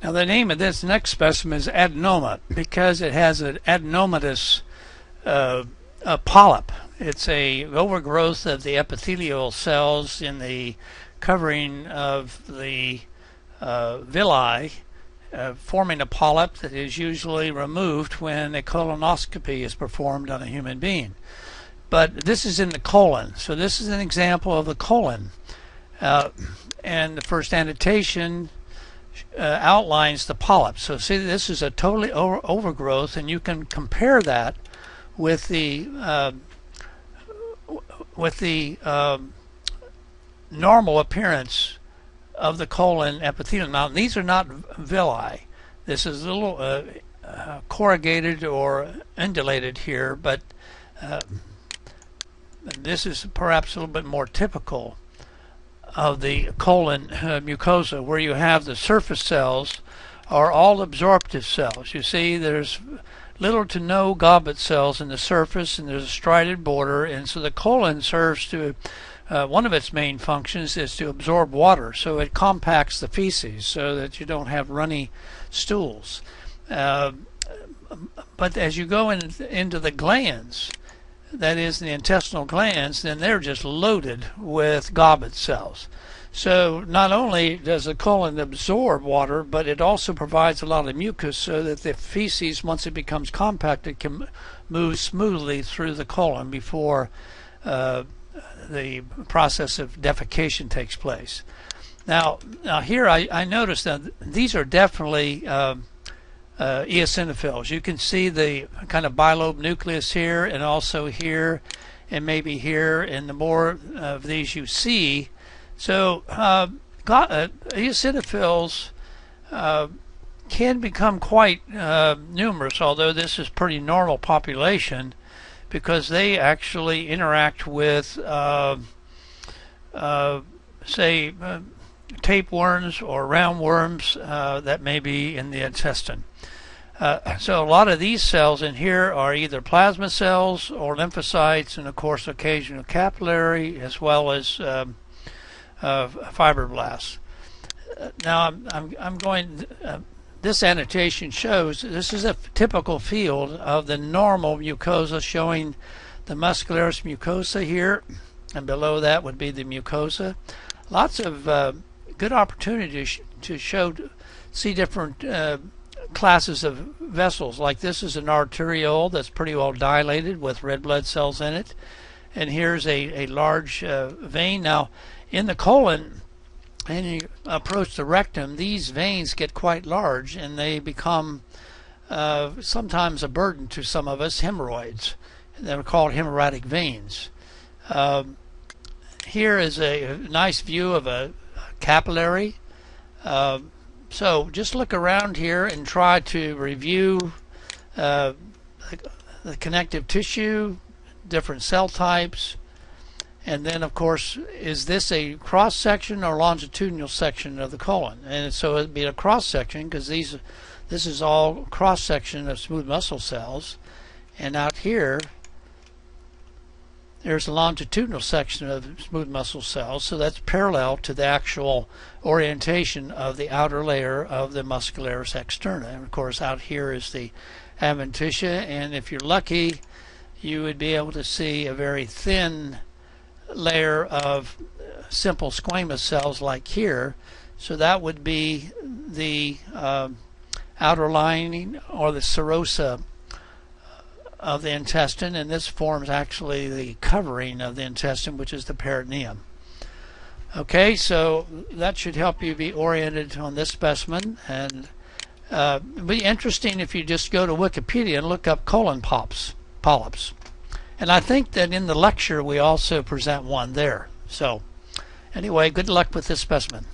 Now the name of this next specimen is Adenoma because it has an adenomatous a polyp. It's a overgrowth of the epithelial cells in the covering of the villi, forming a polyp that is usually removed when a colonoscopy is performed on a human being. But this is in the colon, so this is an example of the colon. And the first annotation outlines the polyp. So see, this is a totally overgrowth, and you can compare that with the normal appearance of the colon epithelium. Now, these are not villi. This is a little corrugated or undulated here, but this is perhaps a little bit more typical of the colon mucosa, where you have the surface cells are all absorptive cells. You see, there's little to no goblet cells in the surface, and there's a striated border, and so the colon serves to one of its main functions is to absorb water, so it compacts the feces so that you don't have runny stools. But as you go into the glands, that is the intestinal glands, then they're just loaded with goblet cells. So not only does the colon absorb water, but it also provides a lot of mucus so that the feces, once it becomes compacted, can move smoothly through the colon before the process of defecation takes place. Now here I noticed that these are definitely eosinophils. You can see the kind of bilobe nucleus here, and also here, and maybe here, and the more of these you see. So eosinophils can become quite numerous, although this is pretty normal population, because they actually interact with say tapeworms or roundworms that may be in the intestine. So a lot of these cells in here are either plasma cells or lymphocytes, and of course occasional capillary, as well as fibroblasts. Now I'm going. This annotation shows this is a typical field of the normal mucosa, showing the muscularis mucosa here, and below that would be the mucosa. Lots of good opportunities to see different classes of vessels. Like this is an arterial that's pretty well dilated with red blood cells in it, and here's a large vein. Now in the colon, and you approach the rectum, these veins get quite large, and they become sometimes a burden to some of us, hemorrhoids. They're called hemorrhagic veins. Here is a nice view of a capillary. So just look around here and try to review the connective tissue, different cell types, and then of course, is this a cross section or longitudinal section of the colon? And so it'd be a cross section, because this is all cross section of smooth muscle cells, and out here there's a longitudinal section of smooth muscle cells, so that's parallel to the actual orientation of the outer layer of the muscularis externa. And of course out here is the adventitia, and if you're lucky you would be able to see a very thin layer of simple squamous cells like here. So that would be the outer lining or the serosa of the intestine, and this forms actually the covering of the intestine, which is the peritoneum. Okay, so that should help you be oriented on this specimen, and it'd be interesting if you just go to Wikipedia and look up colon polyps. And I think that in the lecture we also present one there. So anyway, good luck with this specimen.